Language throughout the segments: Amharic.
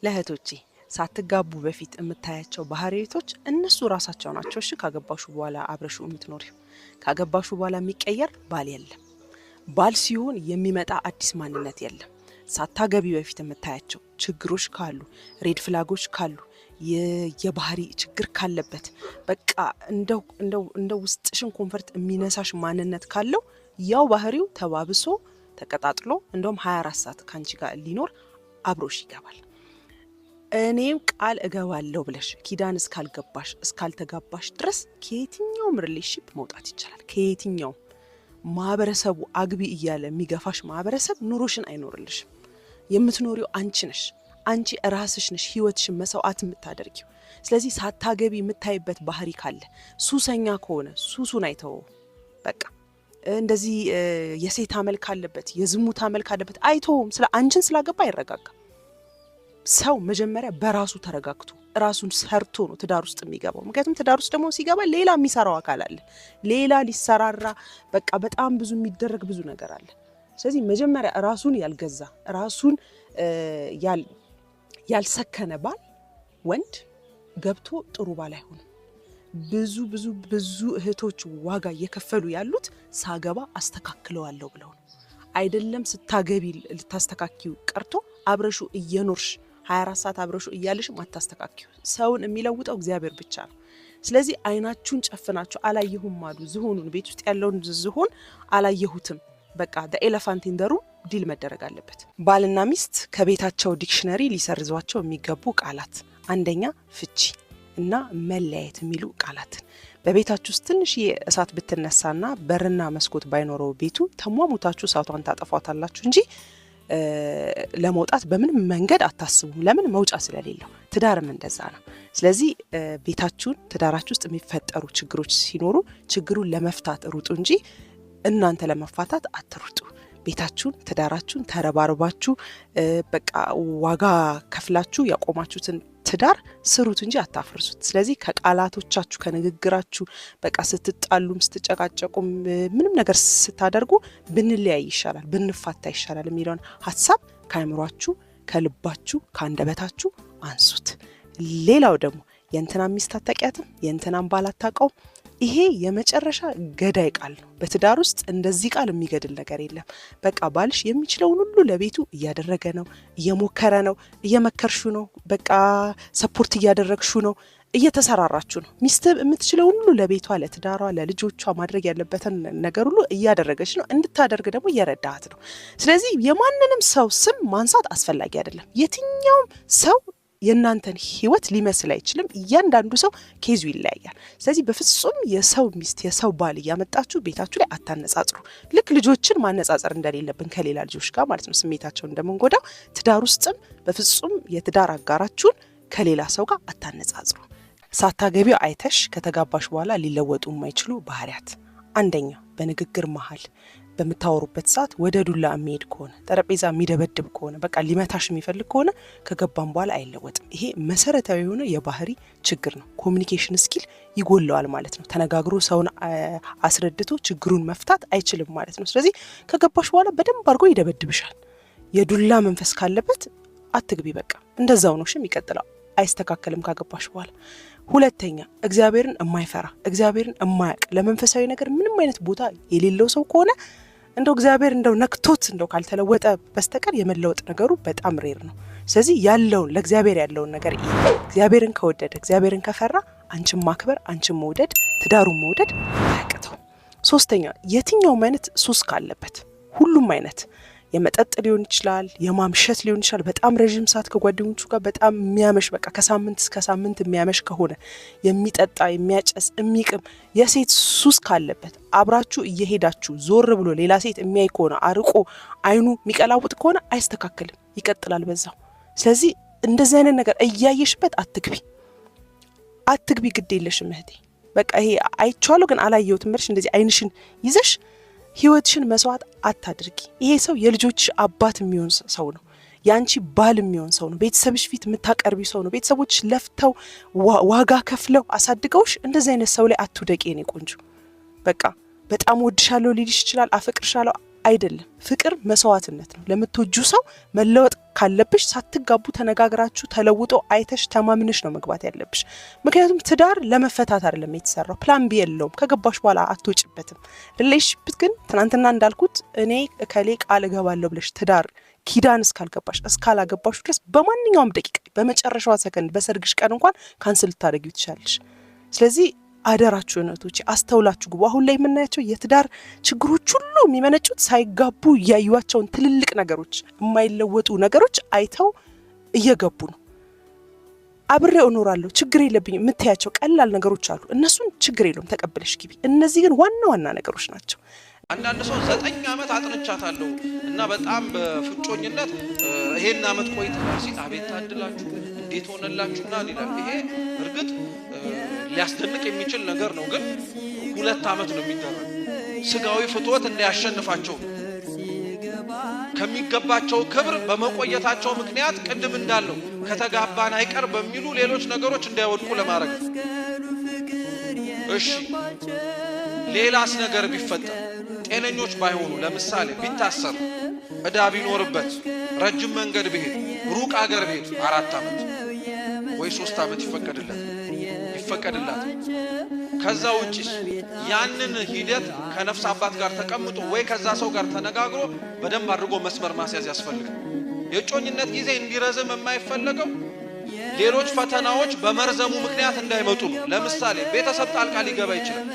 ለእህቶቼ ሳትጋቡ በፊት የምታያቸው ባህሪያቶች እነሱ ራሳቸው ናቸው። እሺ ካገባሹ በኋላ አብረሹ የምትኖሪው ካገባሹ በኋላ የሚቀየር ባል የለም። ባል ሲሆን የሚመጣ አዲስ ማንነት የለም። ሳታገቢ በፊት የምታያቸው ችግሮች ካሉ፣ ሬድ ፍላጎች ካሉ፣ የባህሪ ችግር ካለበት በቃ እንደው ውስጥሽን ኮንፈርት የሚነሳሽ ማንነት ካለው ያው ባህሪው ተባብሶ ተቀጣጥሎ እንደውም 24 ሰዓት ካንቺ ጋር ሊኖር አብሮሽ ይገባል። እኔም ቃል እገባለሁ ብለሽ ኪዳን እስካልተጋባሽ ድረስ ከየትኛውም ሪሌሽንሺፕ መውጣት ይቻላል። ከየትኛው ማህበረሰቡ አግቢ እያለ የሚገፋሽ ማህበረሰብ ኑሮሽን አይኖርልሽም። የምትኖሪው አንቺ ነሽ። አንቺ ራስሽ ነሽ ህይወትሽን መስዋዕት የምታደርጊው። ስለዚህ ሳታገቢ የምታይበት ባህሪ ካለ ሱሰኛ ከሆነ ሱሱን አይተው። በቃ እንደዚህ የሴት አመል ካለበት የዝሙት አመል ካለበት አይተውም። ስለ አንቺን ስላገባ አይረጋጋም። ሰው መጀመሪያ በራሱ ተረጋግቶ ራሱን ሰርቶ ነው ትዳር ውስጥ የሚገባው። ምክንያቱም ትዳር ውስጥ ደግሞ ሲገባ ሌላ የሚሰራው አካል አለ። ሌላ ሊሰራራ በቃ በጣም ብዙ የሚደረግ ብዙ ነገር አለ። ስለዚህ መጀመሪያ ራሱን ያልገዛ ራሱን ያልሰከነ ባል ወንድ ገብቶ ጥሩ ባል አይሆንም። ብዙ ብዙ ብዙ እህቶች ዋጋ እየከፈሉ ያሉት ሳገባ አስተካክለዋለሁ ብለው ነው። አይደለም ስታገቢ ልታስተካክዩ ቀርቶ አብረሹ እየኖርሽ 24 ሰዓት አብረሹ እያለሽም አታስተካክዩ። ሰውን የሚለውጠው እግዚአብሔር ብቻ ነው። ስለዚህ አይናችሁን ጨፍናችሁ አላየሁም አሉ ዝሆኑን፣ ቤት ውስጥ ያለውን ዝሆን አላየሁትም። በቃ ኤሌፋንት ኢን ዘ ሩም ዲል መደረግ አለበት። ባልና ሚስት ከቤታቸው ዲክሽነሪ ሊሰርዟቸው የሚገቡ ቃላት፣ አንደኛ ፍቺ እና መለያየት የሚሉ ቃላትን በቤታችሁ ውስጥ ትንሽ የእሳት ብትነሳና በርና መስኮት ባይኖረው ቤቱ ተሟሙታችሁ እሳቷን ታጠፏታላችሁ እንጂ ለመውጣት በምንም መንገድ አታስቡ። ለምን? መውጫ ስለሌለው። ትዳርም እንደዛ ነው። ስለዚህ ቤታችሁን ትዳራችሁ ውስጥ የሚፈጠሩ ችግሮች ሲኖሩ ችግሩን ለመፍታት ሩጡ እንጂ እናንተ ለመፋታት አትሩጡ። ቤታችሁን ትዳራችሁን ተረባርባችሁ በቃ ዋጋ ከፍላችሁ ያቆማችሁትን ትዳር ስሩት እንጂ አታፍርሱት። ስለዚህ ከቃላቶቻችሁ ከንግግራችሁ በቃ ስትጣሉም ስትጨቃጨቁም ምንም ነገር ስታደርጉ ብንለያይ ይሻላል ብንፋታ ይሻላል የሚለውን ሀሳብ ከአእምሯችሁ ከልባችሁ ከአንደበታችሁ አንሱት። ሌላው ደግሞ የእንትና ሚስት አታውቂያትም የእንትናን ባል አታውቀውም። ይሄ የመጨረሻ ገዳይ ቃል ነው። በትዳር ውስጥ እንደዚህ ቃል የሚገድል ነገር የለም። በቃ ባልሽ የሚችለውን ሁሉ ለቤቱ እያደረገ ነው፣ እየሞከረ ነው፣ እየመከርሹ ነው፣ በቃ ሰፖርት እያደረግሹ ነው፣ እየተሰራራችሁ ነው። ሚስት የምትችለውን ሁሉ ለቤቷ፣ ለትዳሯ፣ ለልጆቿ ማድረግ ያለበትን ነገር ሁሉ እያደረገች ነው። እንድታደርግ ደግሞ እየረዳሃት ነው። ስለዚህ የማንንም ሰው ስም ማንሳት አስፈላጊ አይደለም። የትኛውም ሰው የእናንተን ህይወት ሊመስል አይችልም። እያንዳንዱ ሰው ኬዙ ይለያያል። ስለዚህ በፍጹም የሰው ሚስት የሰው ባል እያመጣችሁ ቤታችሁ ላይ አታነጻጽሩ። ልክ ልጆችን ማነጻጸር እንደሌለብን ከሌላ ልጆች ጋር ማለት ነው፣ ስሜታቸውን እንደምንጎዳው ትዳር ውስጥም በፍጹም የትዳር አጋራችሁን ከሌላ ሰው ጋር አታነጻጽሩ። ሳታገቢው አይተሽ ከተጋባሽ በኋላ ሊለወጡ የማይችሉ ባህሪያት፣ አንደኛ በንግግር መሀል በምታወሩበት ሰዓት ወደ ዱላ የሚሄድ ከሆነ ጠረጴዛ የሚደበድብ ከሆነ በቃ ሊመታሽ የሚፈልግ ከሆነ ከገባም በኋላ አይለወጥም። ይሄ መሰረታዊ የሆነ የባህሪ ችግር ነው። ኮሚኒኬሽን ስኪል ይጎለዋል ማለት ነው። ተነጋግሮ ሰውን አስረድቶ ችግሩን መፍታት አይችልም ማለት ነው። ስለዚህ ከገባሽ በኋላ በደንብ አድርጎ ይደበድብሻል። የዱላ መንፈስ ካለበት አትግቢ። በቃ እንደዛው ነው የሚቀጥለው። አይስተካከልም ካገባሽ በኋላ። ሁለተኛ እግዚአብሔርን የማይፈራ እግዚአብሔርን የማያውቅ ለመንፈሳዊ ነገር ምንም አይነት ቦታ የሌለው ሰው ከሆነ እንደው እግዚአብሔር እንደው ነክቶት እንደው ካልተለወጠ በስተቀር የመለወጥ ነገሩ በጣም ሬር ነው። ስለዚህ ያለውን ለእግዚአብሔር ያለውን ነገር እግዚአብሔርን ከወደደ እግዚአብሔርን ከፈራ አንቺን ማክበር አንቺን መውደድ ትዳሩን መውደድ አያቅተው። ሶስተኛ የትኛውም አይነት ሱስ ካለበት ሁሉም አይነት የመጠጥ ሊሆን ይችላል፣ የማምሸት ሊሆን ይችላል። በጣም ረጅም ሰዓት ከጓደኞቹ ጋር በጣም የሚያመሽ በቃ ከሳምንት እስከ ሳምንት የሚያመሽ ከሆነ የሚጠጣ የሚያጨስ የሚቅም የሴት ሱስ ካለበት አብራችሁ እየሄዳችሁ ዞር ብሎ ሌላ ሴት የሚያይ ከሆነ አርቆ አይኑ የሚቀላውጥ ከሆነ አይስተካከልም፣ ይቀጥላል በዛው። ስለዚህ እንደዚህ አይነት ነገር እያየሽበት አትግቢ ግድ የለሽም እህቴ። በቃ ይሄ አይቻለሁ ግን አላየሁትም ብለሽ እንደዚህ አይንሽን ይዘሽ ህይወትሽን መስዋዕት አታድርጊ። ይሄ ሰው የልጆች አባት የሚሆን ሰው ነው። ያንቺ ባል የሚሆን ሰው ነው። ቤተሰብሽ ፊት የምታቀርቢው ሰው ነው። ቤተሰቦች ለፍተው ዋጋ ከፍለው አሳድገውሽ እንደዚህ አይነት ሰው ላይ አትውደቂ የኔ ቆንጆ። በቃ በጣም ወድሻለሁ ሊልሽ ይችላል፣ አፈቅርሻለሁ አይደለም። ፍቅር መስዋዕትነት ነው። ለምትወጁ ሰው መለወጥ ካለብሽ ሳትጋቡ ተነጋግራችሁ ተለውጦ አይተሽ ተማምነሽ ነው መግባት ያለብሽ። ምክንያቱም ትዳር ለመፈታት አይደለም የተሰራው። ፕላን ቢ የለውም። ከገባሽ በኋላ አትወጭበትም። ሪሌሽንሺፕ ግን ትናንትና እንዳልኩት እኔ እከሌ ቃል እገባለሁ ብለሽ ትዳር ኪዳን እስካላገባሽ ድረስ በማንኛውም ደቂቃ በመጨረሻዋ ሰከንድ በሰርግሽ ቀን እንኳን ካንስል ልታደርጊው ትችላለሽ። ስለዚህ አደራችሁ እህቶቼ አስተውላችሁ ግቡ። አሁን ላይ የምናያቸው የትዳር ችግሮች ሁሉ የሚመነጩት ሳይጋቡ ያዩዋቸውን ትልልቅ ነገሮች፣ የማይለወጡ ነገሮች አይተው እየገቡ ነው። አብሬው እኖራለሁ ችግር የለብኝም የምትያቸው ቀላል ነገሮች አሉ። እነሱን ችግር የለውም ተቀበለሽ ግቢ። እነዚህ ግን ዋና ዋና ነገሮች ናቸው። አንዳንድ ሰው 9 ዓመት አጥንቻታለሁ እና በጣም በፍጮኝነት ይሄን ዓመት ቆይተናል ሲል አቤት ታድላችሁ እንዴት ሆነላችሁና ይላል። ይሄ እርግጥ ሊያስደንቅ የሚችል ነገር ነው፣ ግን 2 ዓመት ነው የሚደረግ ስጋዊ ፍትወት እንዳያሸንፋቸው ከሚገባቸው ክብር በመቆየታቸው ምክንያት ቅድም እንዳለው ከተጋባን አይቀር በሚሉ ሌሎች ነገሮች እንዳይወድቁ ለማድረግ ነው። እሺ ሌላስ ነገር ቢፈጠር ጤነኞች ባይሆኑ ለምሳሌ ቢታሰር እዳ ቢኖርበት ረጅም መንገድ ቢሄድ ሩቅ አገር ቢሄድ 4 ዓመት ወይ 3 ዓመት ይፈቀድላት። ከዛ ውጪስ ያንን ሂደት ከነፍስ አባት ጋር ተቀምጦ ወይ ከዛ ሰው ጋር ተነጋግሮ በደንብ አድርጎ መስመር ማስያዝ ያስፈልጋል። የጮኝነት ጊዜ እንዲረዝም የማይፈለገው ሌሎች ፈተናዎች በመርዘሙ ምክንያት እንዳይመጡ ነው። ለምሳሌ ቤተሰብ ጣልቃ ሊገባ ይችላል።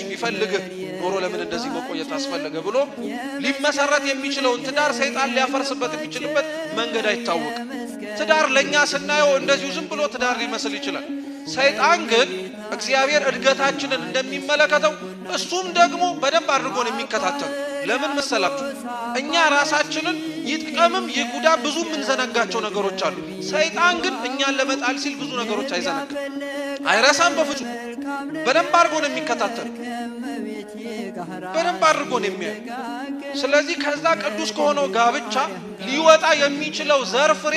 ቢፈልግህ ኖሮ ለምን እንደዚህ መቆየት አስፈለገ ብሎ ሊመሰረት የሚችለውን ትዳር ሰይጣን ሊያፈርስበት የሚችልበት መንገድ አይታወቅም። ትዳር ለኛ ስናየው እንደዚሁ ዝም ብሎ ትዳር ሊመስል ይችላል። ሰይጣን ግን እግዚአብሔር እድገታችንን እንደሚመለከተው እሱም ደግሞ በደንብ አድርጎ ነው የሚከታተለው። ለምን መሰላችሁ? እኛ ራሳችንን ይጥቀምም ይጉዳ ብዙ የምንዘነጋቸው ነገሮች አሉ። ሰይጣን ግን እኛን ለመጣል ሲል ብዙ ነገሮች አይዘነጋም፣ አይረሳም። በፍጹም በደንብ አድርጎ ነው የሚከታተለው፣ በደንብ አድርጎ ነው የሚያይ። ስለዚህ ከዛ ቅዱስ ከሆነው ጋብቻ ሊወጣ የሚችለው ዘር ፍሬ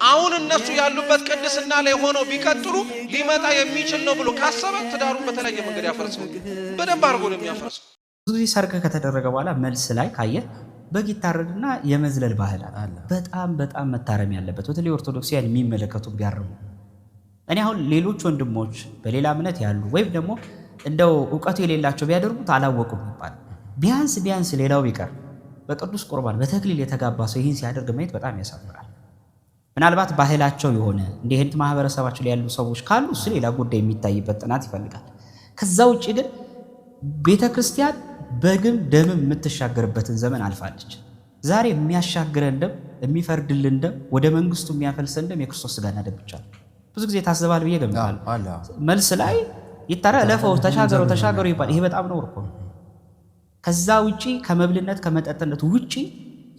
አሁን እነሱ ያሉበት ቅድስና ላይ ሆነው ቢቀጥሉ ሊመጣ የሚችል ነው ብሎ ካሰበ ትዳሩን በተለያየ መንገድ ያፈርሰው፣ በደንብ አድርጎ ነው የሚያፈርሰው። ብዙ ጊዜ ሰርግ ከተደረገ በኋላ መልስ ላይ ካየ በግ ይታረድና የመዝለል ባህል አለ። በጣም መታረም ያለበት በተለይ ኦርቶዶክሲያን የሚመለከቱ ቢያርሙ። እኔ አሁን ሌሎች ወንድሞች በሌላ እምነት ያሉ ወይም ደግሞ እንደው እውቀቱ የሌላቸው ቢያደርጉት አላወቁም ይባል። ቢያንስ ሌላው ቢቀር በቅዱስ ቁርባን በተክሊል የተጋባ ሰው ይህን ሲያደርግ ማየት በጣም ያሳፍራል። ምናልባት ባህላቸው የሆነ እንዲህ አይነት ማህበረሰባቸው ላይ ያሉ ሰዎች ካሉ እሱ ሌላ ጉዳይ የሚታይበት ጥናት ይፈልጋል። ከዛ ውጭ ግን ቤተ ክርስቲያን በግም ደምም የምትሻገርበትን ዘመን አልፋለች። ዛሬ የሚያሻግረን ደም የሚፈርድልን ደም ወደ መንግስቱ የሚያፈልሰን ደም የክርስቶስ ሥጋና ደም ብቻ ነው። ብዙ ጊዜ ታስባል ብዬ ገምታለሁ። መልስ ላይ ይታረ ለፈው ተሻገሩ ይባል። ይሄ በጣም ነው እኮ። ከዛ ውጪ ከመብልነት ከመጠጥነት ውጪ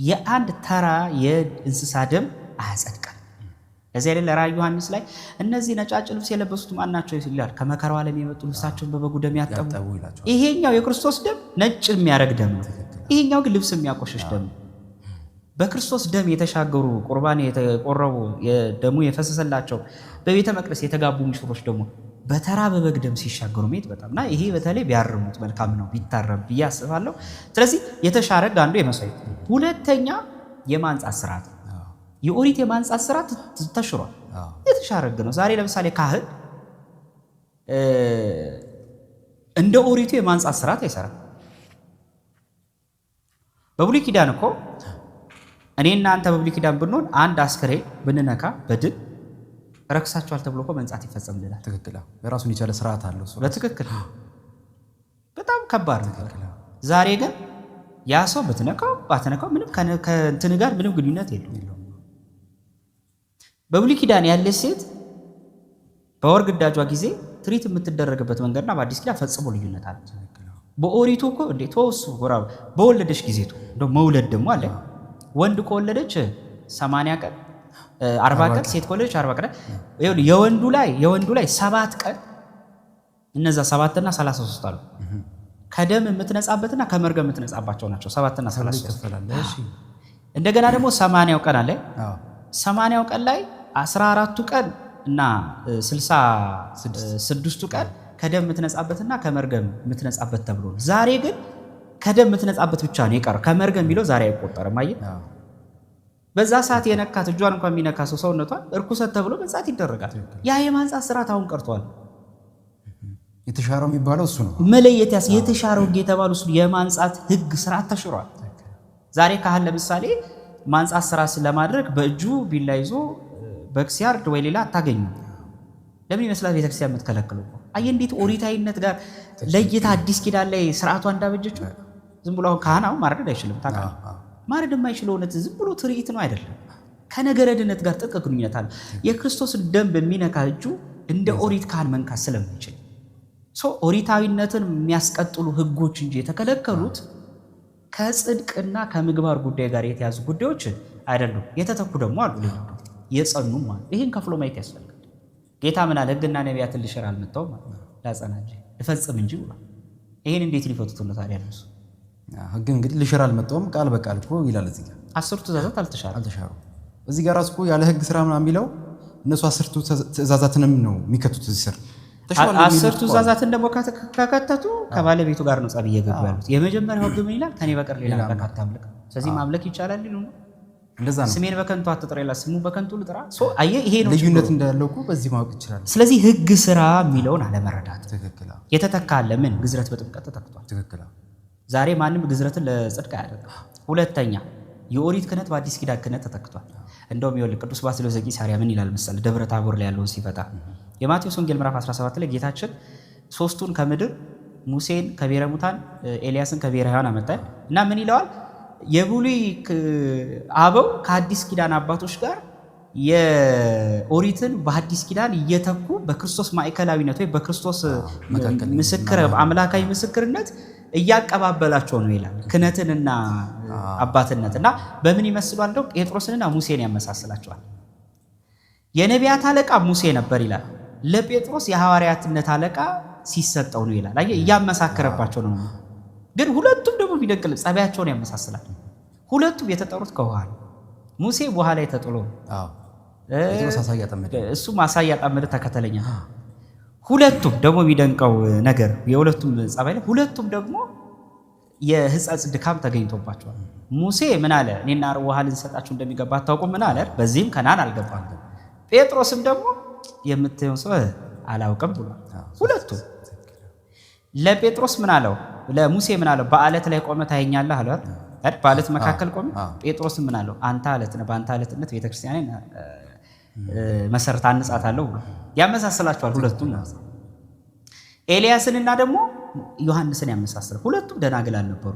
የአንድ ተራ የእንስሳ ደም አያጸድቃል። ከዚህ አይደል ራዕይ ዮሐንስ ላይ እነዚህ ነጫጭ ልብስ የለበሱት ማን ናቸው ይላል። ከመከራው ዓለም የመጡ ልብሳቸውን በበጉ ደም ያጠቡ። ይሄኛው የክርስቶስ ደም ነጭ የሚያረግ ደም ነው። ይሄኛው ግን ልብስ የሚያቆሽሽ ደም ነው። በክርስቶስ ደም የተሻገሩ ቁርባን የተቆረቡ ደሙ የፈሰሰላቸው በቤተ መቅደስ የተጋቡ ሙሽሮች ደግሞ በተራ በበግ ደም ሲሻገሩ ማየት በጣምና ይሄ በተለይ ቢያርሙት መልካም ነው ቢታረም ብዬ አስባለሁ። ስለዚህ የተሻረግ አንዱ የመስዋዕት ሁለተኛ የማንጻት ስርዓት የኦሪት የማንጻት ስርዓት ተሽሯል። የተሻረግ ነው። ዛሬ ለምሳሌ ካህን እንደ ኦሪቱ የማንጻት ስርዓት አይሰራም። በብሉይ ኪዳን እኮ እኔና አንተ በብሉይ ኪዳን ብንሆን አንድ አስክሬን ብንነካ በድል ረክሳቸዋል ተብሎ እኮ መንጻት ይፈጸምልናል። ትክክል። የራሱን የቻለ ስርዓት አለው። በትክክል በጣም ከባድ ነው። ዛሬ ግን ያ ሰው ብትነካው ባትነካው ምንም ከእንትን ጋር ምንም ግንኙነት የለውም። በብሉይ ኪዳን ያለች ሴት በወር ግዳጇ ጊዜ ትሪት የምትደረግበት መንገድና በአዲስ ኪዳን ፈጽሞ ልዩነት አለ። በኦሪቱ እኮ እንዴት ተወሱ በወለደች ጊዜ እንደው መውለድ ደግሞ አለ። ወንድ ከወለደች 80 ቀን 40 ቀን፣ ሴት ከወለደች 40 ቀን። የወንዱ ላይ 7 ቀን እነዛ 7 እና 33 አሉ። ከደም የምትነጻበትና ከመርገም የምትነጻባቸው ናቸው 7 እና 33። እንደገና ደግሞ 80ው ቀን አለ። 80ው ቀን ላይ 14ቱ ቀን እና 66ቱ ቀን ከደም የምትነጻበትና ከመርገም የምትነጻበት ተብሎ ነው። ዛሬ ግን ከደም የምትነጻበት ብቻ ነው የቀረው። ከመርገም ቢለው ዛሬ አይቆጠርም። አየህ በዛ ሰዓት የነካት እጇን እንኳን የሚነካ ሰው ሰውነቷን እርኩሰት ተብሎ መንጻት ይደረጋል። ያ የማንጻት ስርዓት አሁን ቀርቷል። የተሻረው የሚባለው እሱ ነው። መለየት የተሻረው ህግ የተባለው እሱ የማንጻት ህግ ስርዓት ተሽሯል። ዛሬ ካህን ለምሳሌ ማንጻት ስርዓት ለማድረግ በእጁ ቢላ ይዞ በክሲያርድ ወይ ሌላ አታገኙ። ለምን ይመስላል ቤተክርስቲያን የምትከለክለው? አየህ እንዴት ኦሪታዊነት ጋር ለይታ አዲስ ኪዳን ላይ ስርዓቷ እንዳበጀችው። ዝም ብሎ አሁን ካህን አሁን ማረድ አይችልም። ታውቃለህ ማረድ የማይችለው እውነት ዝም ብሎ ትርኢት ነው አይደለም። ከነገረ ድነት ጋር ጥልቅ ግንኙነት አለ። የክርስቶስን ደም በሚነካ እጁ እንደ ኦሪት ካህን መንካት ስለማይችል ኦሪታዊነትን የሚያስቀጥሉ ህጎች እንጂ የተከለከሉት ከጽድቅና ከምግባር ጉዳይ ጋር የተያዙ ጉዳዮች አይደሉም። የተተኩ ደግሞ አሉ የጸኑም አሉ። ይህን ከፍሎ ማየት ያስፈልጋል። ጌታ ምን አለ? ህግና ነቢያትን ልሽር አልመጣሁም ላጸና እንጂ ልፈጽም እንጂ ብሏል። ይህን እንዴት ሊፈቱት ነው ታዲያ? እነሱ ህግ እንግዲህ ልሽር አልመጣሁም ቃል በቃል እኮ ይላል እዚህ ጋር። 10ቱ ትእዛዛት አልተሻሩ። እዚህ ጋር ራሱ እኮ ያለ ህግ ስራ ምናምን የሚለው እነሱ 10ቱ ትእዛዛትንም ነው የሚከቱት እዚህ ስር 10ቱ ትእዛዛትን ደግሞ ከከተቱ ከባለቤቱ ጋር ነው ጸብ እየገቡ ያሉት። የመጀመሪያው ህግ ምን ይላል? ከኔ በቀር ሌላ አምላክ አታምልክ። ስለዚህ ማምለክ ይቻላል ይሉ ነው። እንደዛ ነው። ስሜን በከንቱ አትጥራ ይላል፣ ስሙ በከንቱ ልጥራ። አየህ ይሄ ነው ልዩነት እንዳለው እኮ በዚህ ማወቅ ይችላል። ስለዚህ ህግ ስራ የሚለውን አለመረዳት። ትክክል። የተተካለ ምን ግዝረት በጥምቀት ተተክቷል። ትክክል። ዛሬ ማንም ግዝረትን ለጽድቅ አያደርግም። ሁለተኛ የኦሪት ክህነት በአዲስ ኪዳን ክህነት ተተክቷል። እንደውም ይኸውልህ ቅዱስ ባስልዮስ ዘቂሳርያ ምን ይላል መሰለህ? ደብረ ታቦር ላይ ያለውን ሲፈታ የማቴዎስ ወንጌል ምዕራፍ 17 ላይ ጌታችን ሶስቱን ከምድር ሙሴን ከብሔረ ሙታን ኤልያስን ከብሔረ ሕያዋን አመጣ እና ምን ይለዋል? የብሉይ አበው ከአዲስ ኪዳን አባቶች ጋር የኦሪትን በአዲስ ኪዳን እየተኩ በክርስቶስ ማዕከላዊነት ወይ በክርስቶስ ምስክር አምላካዊ ምስክርነት እያቀባበላቸው ነው ይላል። ክህነትንና አባትነት እና በምን ይመስሏል? እንደው ጴጥሮስንና ሙሴን ያመሳስላቸዋል። የነቢያት አለቃ ሙሴ ነበር ይላል። ለጴጥሮስ የሐዋርያትነት አለቃ ሲሰጠው ነው ይላል። አየህ እያመሳከረባቸው ነው። ግን ሁለቱም ደግሞ ቢደቅል ጸባያቸውን ያመሳስላል። ሁለቱም የተጠሩት ከውሃ ነው። ሙሴ ውሃ ላይ ተጥሎ እሱ ማሳያ ጠመደ ተከተለኛ። ሁለቱም ደግሞ የሚደንቀው ነገር የሁለቱም ጸባይ ላይ ሁለቱም ደግሞ የሕጸጽ ድካም ተገኝቶባቸዋል። ሙሴ ምን አለ? እኔና ውሃ ልንሰጣችሁ እንደሚገባ አታውቁም ምን አለ? በዚህም ከናን አልገባም። ጴጥሮስም ደግሞ የምትየውን ሰው አላውቅም ብሏል። ሁለቱም ለጴጥሮስ ምን አለው? ለሙሴ ምን አለው? በአለት ላይ ቆመ ታየኛለህ አለ። በአለት መካከል ቆመ። ጴጥሮስ ምን አለው? አንተ አለት ነህ፣ በአንተ አለትነት ቤተክርስቲያንን መሰረት አንጻታለሁ ብሎ ያመሳስላቸዋል። ሁለቱም ኤልያስንና ደግሞ ዮሐንስን ያመሳስላል። ሁለቱም ደናግል ነበሩ።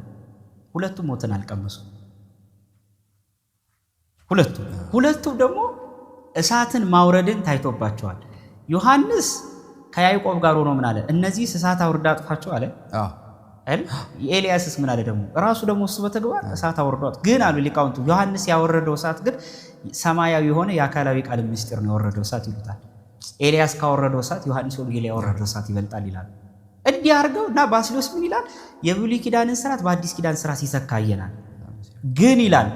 ሁለቱም ሞትን አልቀመሱ። ሁለቱም ደግሞ እሳትን ማውረድን ታይቶባቸዋል። ዮሐንስ ከያዕቆብ ጋር ሆኖ ምን አለ? እነዚህ እሳት አውርዳ አጥፋቸው አለ። ኤልያስስ ምን አለ? ደግሞ ራሱ ደግሞ እሱ በተግባር እሳት አውርዷት። ግን አሉ ሊቃውንቱ ዮሐንስ ያወረደው እሳት ግን ሰማያዊ የሆነ የአካላዊ ቃል ምስጢር ነው ያወረደው እሳት ይሉታል። ኤልያስ ካወረደው እሳት ዮሐንስ ወንጌል ያወረደው እሳት ይበልጣል ይላል። እንዲህ አድርገው እና ባስልዮስ ምን ይላል? የብሉይ ኪዳንን ስርዓት በአዲስ ኪዳን ስርዓት ይተካየናል። ግን ይላል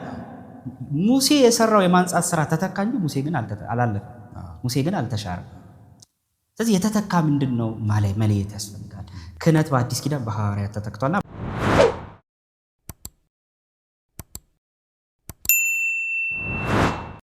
ሙሴ የሰራው የማንጻት ስራ ተተካ እንጂ ሙሴ ግን አላለፈም። ሙሴ ግን አልተሻረም። ስለዚህ የተተካ ምንድን ነው መለየት ያስፈልጋል። ክህነት በአዲስ ኪዳን በሐዋርያት ተተክቷልና